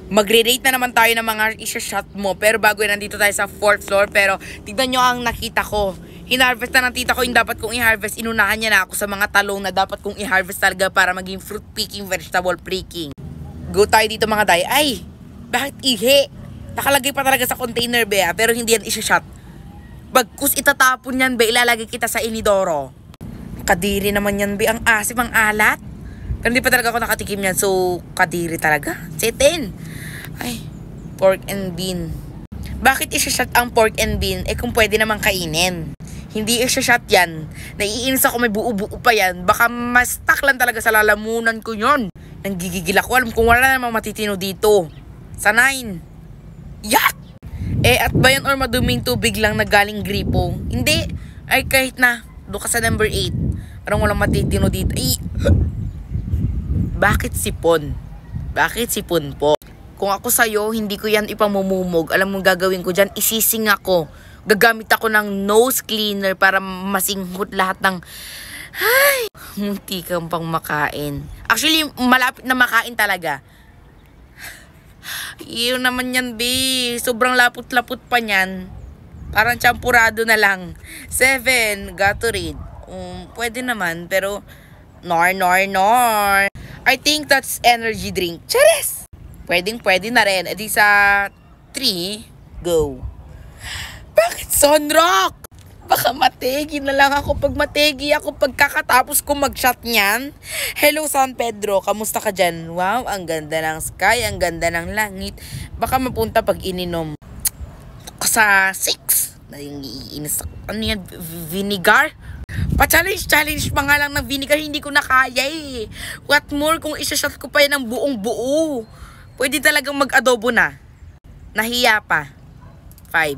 Magre-rate na naman tayo ng mga isa-shot mo. Pero bago yan, nandito tayo sa 4th floor. Pero tignan nyo ang nakita ko. Hinarvest na ng tita ko yung dapat kong i-harvest. Inunahan niya na ako sa mga talong na dapat kong i-harvest talaga para maging fruit picking, vegetable picking. Go tayo dito mga day. Ay, bakit ihi? Nakalagay pa talaga sa container be, pero hindi yan isa-shot. Bagkus itatapon yan be, ilalagay kita sa inidoro. Kadiri naman yan be, ang asim, ang alat. Pero hindi pa talaga ako nakatikim yan, so kadiri talaga. Setin. Ay, pork and bean. Bakit isa-shot ang pork and bean? Eh kung pwede namang kainin. Hindi isa-shot yan. Naiinis ako, may buo-buo pa yan. Baka mas stuck lang talaga sa lalamunan ko yun. Nanggigigil ako. Alam kung wala namang matitino dito. Sa 9. Yak! Eh at ba yan or maduming tubig lang na galing gripo? Hindi. Ay kahit na. Doon ka sa number 8. Parang walang matitino dito. Ay. Bakit sipon? Bakit sipon po? Kung ako sa'yo, hindi ko yan ipamumumog. Alam mo gagawin ko dyan? Isising ako. Gagamit ako ng nose cleaner para masinghot lahat ng... Ay! Munti kang pang makain. Actually, malapit na makain talaga. Iyon naman yan, be. Sobrang lapot-lapot pa niyan. Parang champurado na lang. 7, Gatorade. Pwede naman, pero... Nor. I think that's energy drink. Charis! Pwede na rin. E di sa 3, go. Bakit Sunrock? Baka mategi na lang ako pag mategi ako pagkakatapos ko mag-shot niyan. Hello San Pedro, kamusta ka dyan? Wow, ang ganda ng sky, ang ganda ng langit. Baka mapunta pag ininom. Sa 6, naiinis ako. Ano yan? Vinegar? Pa-challenge pa nga lang ng vinegar, hindi ko na kaya eh. What more kung isa-shot ko pa yan ng buong buo. Pwede talagang mag-adobo na. Nahiya pa. 5.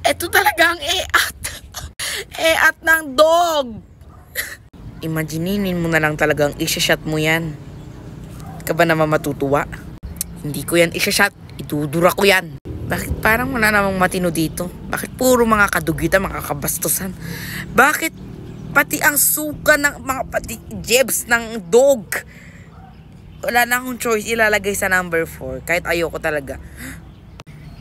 Ito talagang eat ng dog. Imagineinin mo na lang talagang isa-shot mo yan. Ka ba naman matutuwa? Hindi ko yan isa-shot. Idudura ko yan. Bakit parang wala namang matino dito? Bakit puro mga kadugita, mga kabastusan? Bakit pati ang suka ng mga pati jebs ng dog? Wala na akong choice, ilalagay sa number 4. Kahit ayoko talaga.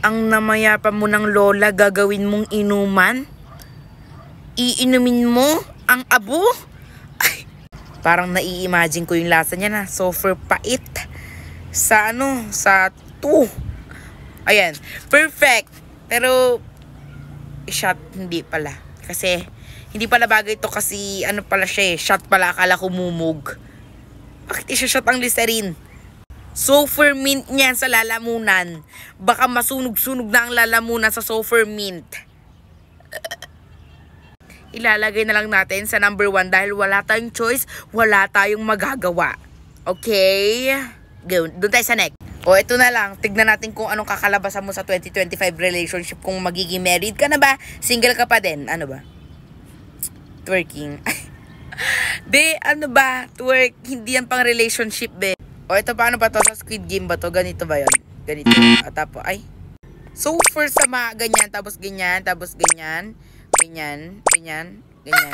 Ang namayapa mo ng lola, gagawin mong inuman? Iinumin mo ang abo? Ay, parang nai-imagine ko yung lasa niya na. Super pait. Sa sa 2. Ayan, perfect. Pero, shot, hindi pala. Kasi, hindi pala bagay ito kasi, pala siya eh. Shot pala, akala ko mumug. Bakit isa-shot ang Listerine? Sulfur mint niyan sa lalamunan. Baka masunog-sunog na ang lalamunan sa sulfur mint. Ilalagay na lang natin sa number 1 dahil wala tayong choice, wala tayong magagawa. Okay? Go. Doon tayo sa next. O, ito na lang. Tignan natin kung anong kakalabasan mo sa 2025 relationship. Kung magiging married ka na ba? Single ka pa din? Ano ba? Twerking. Be, ano ba? Twerk. Hindi yan pang relationship, be. O, ito paano ba to? Sa Squid Game ba to? Ganito ba yun? Ganito. At tapo, ay. So, first sama, ganyan, tapos ganyan, tapos ganyan. Ganyan, ganyan, ganyan.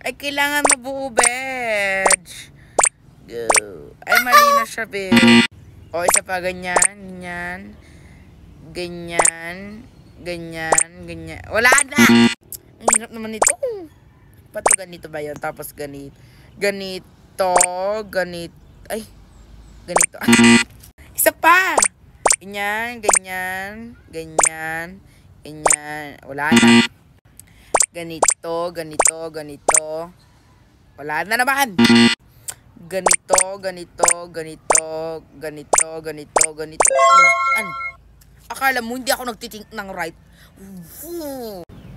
Ay, kailangan mabuo, bitch. Go. Ay, mali na siya, bitch. O, isa pa, ganyan, ganyan. Ganyan, ganyan, ganyan. Wala na! Ang hirap naman ito. Pato, ganito ba yun? Tapos ganito. Ganito, ganito. Ay, ganito. Isa pa! Ganyan, ganyan, ganyan, ganyan. Wala na. Ganito, ganito, ganito. Wala na naman. Ganito, ganito, ganito, ganito, ganito, ganito. Ano? Akala mo hindi ako nagtitink ng right.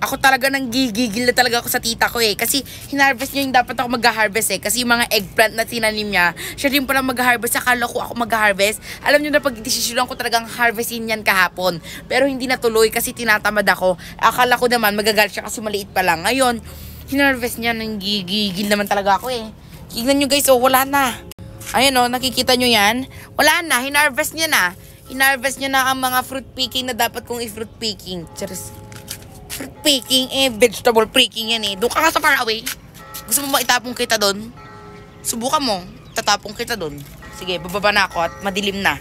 Ako talaga nang gigigil na talaga ako sa tita ko eh. Kasi hinarvest niya yung dapat ako mag-harvest eh. Kasi yung mga eggplant na tinanim niya, siya rin pala mag-harvest. Akala ko ako mag-harvest. Alam niyo na pag-desisyon ko talagang harvestin yan kahapon. Pero hindi natuloy kasi tinatamad ako. Akala ko naman magagalit siya kasi maliit pa lang. Ngayon, hinarvest niya, nang gigigil naman talaga ako eh. Tignan nyo guys, oh, wala na. Ayan oh, nakikita nyo yan? Wala na, hinarvest niya na. Hinarvest niya na ang mga fruit picking na dapat kong i-fruit picking. Charis. Fruit picking, vegetable picking yan eh. Doon ka sa far away. Gusto mo ba itapong kita doon? Subukan mo, tatapong kita doon. Sige, bababa na ako at madilim na.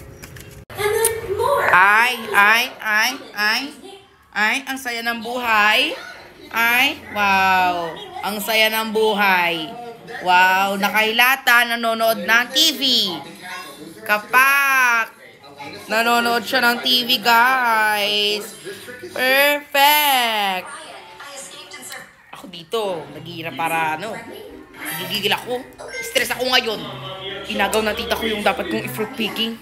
Ay, ang saya ng buhay. Ay, wow. Ang saya ng buhay. Wow, nakahilata, nanonood ng TV. Kapak. Nanonood siya ng TV, guys. Perfect. Ako dito, naghihirap para nagigigil ako. Stress ako ngayon. Inagaw ng tita ko yung dapat kong i-fruit picking.